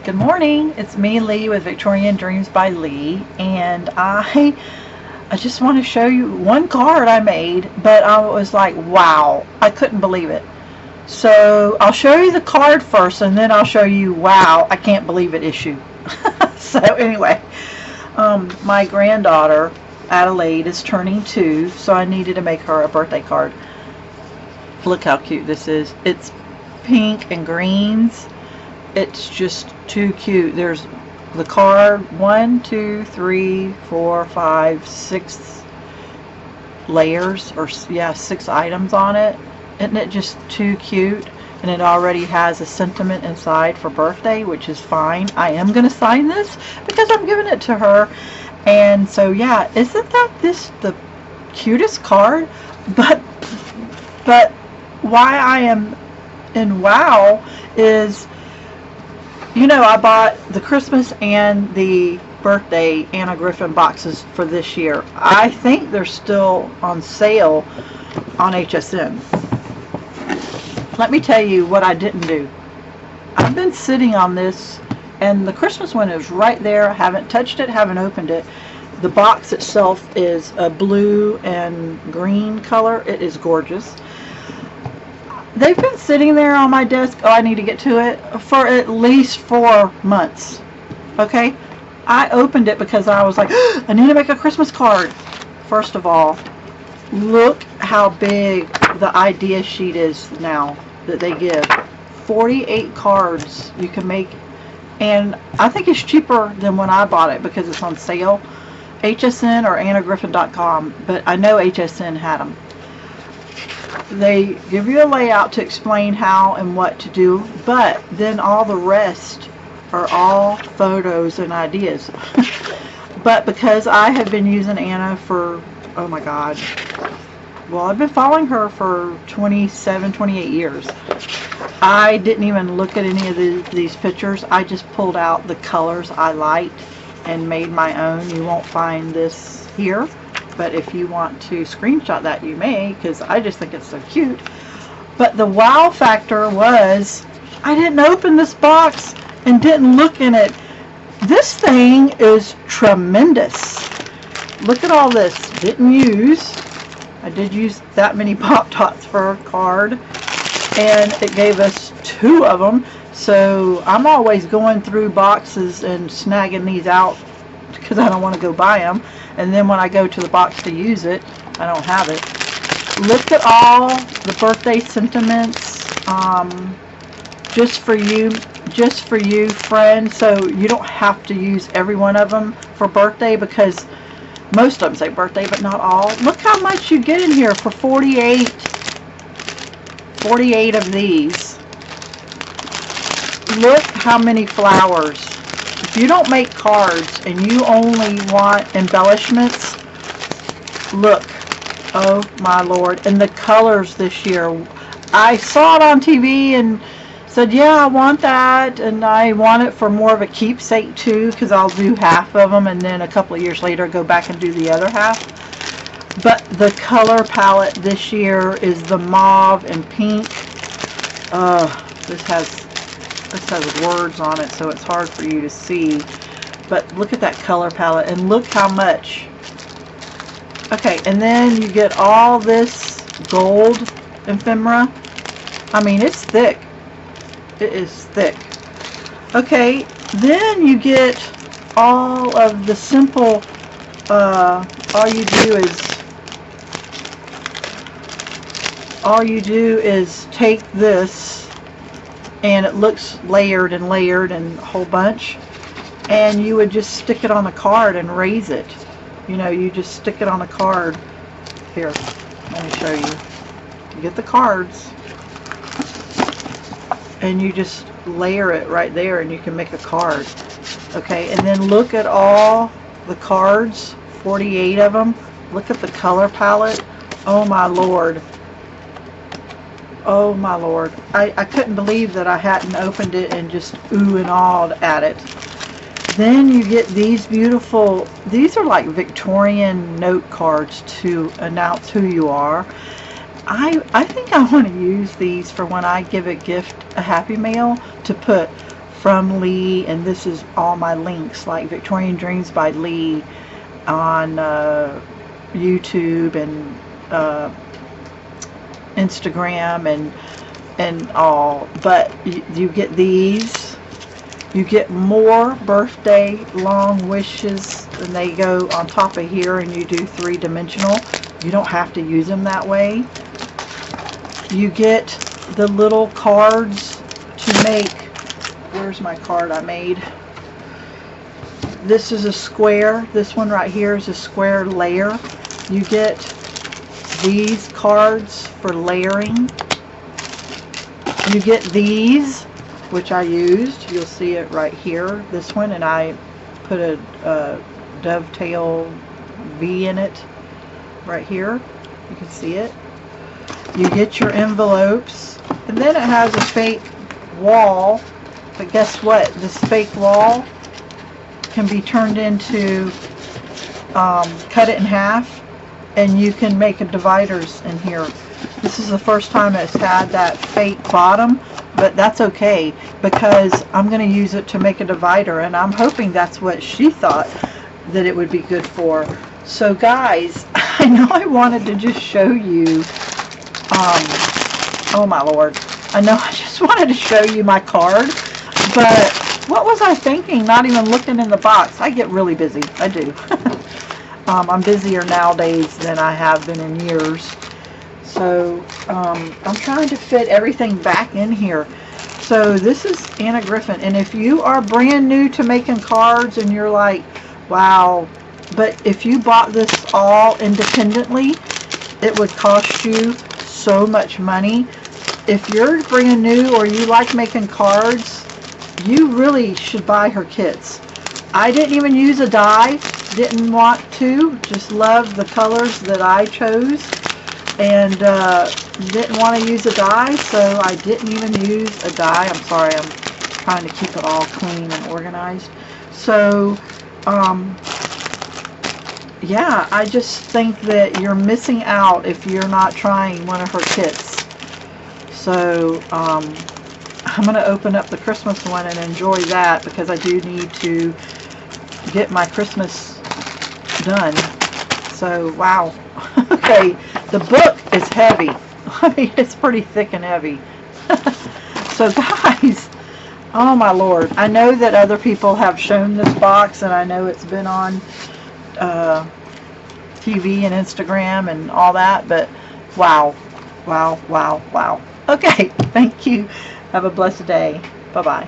Good morning. It's me, Leigh, with Victorian Dreams by Leigh, and I just want to show you one card I made, but I was like, wow, I couldn't believe it. So I'll show you the card first, and then I'll show you, wow, I can't believe it issue. So anyway, my granddaughter, Adelaide, is turning 2, so I needed to make her a birthday card. Look how cute this is. It's pink and greens. It's just too cute. There's the card, 1, 2, 3, 4, 5, 6 layers, or yeah, 6 items on it. Isn't it just too cute? And it already has a sentiment inside for birthday, which is fine. I am going to sign this because I'm giving it to her. And so yeah, isn't that this the cutest card? But why I am in wow is, you know, I bought the Christmas and the birthday Anna Griffin boxes for this year. I think they're still on sale on HSN. Let me tell you what I didn't do. I've been sitting on this, and the Christmas one is right there. I haven't touched it, haven't opened it. The box itself is a blue and green color. It is gorgeous. They've been sitting there on my desk, I need to get to it, for at least 4 months. Okay? I opened it because I was like, I need to make a Christmas card. First of all, look how big the idea sheet is now that they give. 48 cards you can make, and I think it's cheaper than when I bought it because it's on sale. HSN or annagriffin.com, but I know HSN had them. They give you a layout to explain how and what to do, but then all the rest are all photos and ideas. But because I have been using Anna for, oh my god, well, I've been following her for 27, 28 years. I didn't even look at any of these pictures. I just pulled out the colors I liked and made my own. You won't find this here, but if you want to screenshot that, you may, because I just think it's so cute. But the wow factor was, I didn't open this box and didn't look in it. This thing is tremendous. Look at all this. Didn't use. I did use that many Pop-Tarts for a card, and it gave us 2 of them. So I'm always going through boxes and snagging these out because I don't want to go buy them. And then when I go to the box to use it, I don't have it. Look at all the birthday sentiments, just for you, friend. So you don't have to use every one of them for birthday, because most of them say birthday, but not all. Look how much you get in here for 48 of these. Look how many flowers. If you don't make cards and you only want embellishments, look. Oh my lord. And the colors this year. I saw it on TV and said, yeah, I want that. And I want it for more of a keepsake too, because I'll do half of them and then a couple of years later go back and do the other half. But the color palette this year is the mauve and pink. This has words on it, so it's hard for you to see. But look at that color palette, and look how much. Okay, and then you get all this gold ephemera. I mean, it's thick. It is thick. Okay, then you get all of the simple, all you do is take this, and it looks layered and layered and a whole bunch, and you would just stick it on a card and raise it. You know, you just stick it on a card. Here, let me show you. You get the cards and you just layer it right there, and you can make a card. Okay, and then look at all the cards, 48 of them. Look at the color palette. Oh my lord. Oh my lord. I couldn't believe that I hadn't opened it and just ooh and awed at it. Then you get these beautiful, these are like Victorian note cards to announce who you are. I think I want to use these for when I give a gift, a Happy Mail, to put from Leigh, and this is all my links, like Victorian Dreams by Leigh on YouTube and Instagram and all. But you get these. You get more birthday long wishes, and they go on top of here, and you do 3-dimensional. You don't have to use them that way. You get the little cards to make. Where's my card I made? This is a square. This one right here is a square layer. You get these cards for layering. You get these, which I used. You'll see it right here. This one, and I put a dovetail V in it right here. You can see it. You get your envelopes, and then it has a fake wall. But guess what? This fake wall can be turned into, cut it in half, and you can make a dividers in here. This is the first time it's had that fake bottom, but that's okay, because I'm going to use it to make a divider, and I'm hoping that's what she thought that it would be good for. So guys, I know I wanted to just show you, oh my Lord, I know I just wanted to show you my card, but what was I thinking, not even looking in the box? I get really busy, I do. I'm busier nowadays than I have been in years. So I'm trying to fit everything back in here. So this is Anna Griffin, and if you are brand new to making cards and you're like, wow, but if you bought this all independently, it would cost you so much money. If you're brand new or you like making cards, you really should buy her kits. I didn't even use a die, didn't want to, just loved the colors that I chose, and didn't want to use a die, so I didn't even use a die. I'm sorry, I'm trying to keep it all clean and organized. So yeah, I just think that you're missing out if you're not trying one of her kits. So I'm going to open up the Christmas one and enjoy that, because I do need to get my Christmas done. So wow. Okay, the book is heavy. I mean, it's pretty thick and heavy. So guys, oh my Lord, I know that other people have shown this box, and I know it's been on TV and Instagram and all that, but wow, wow, wow, wow. Okay, thank you. Have a blessed day. Bye-bye.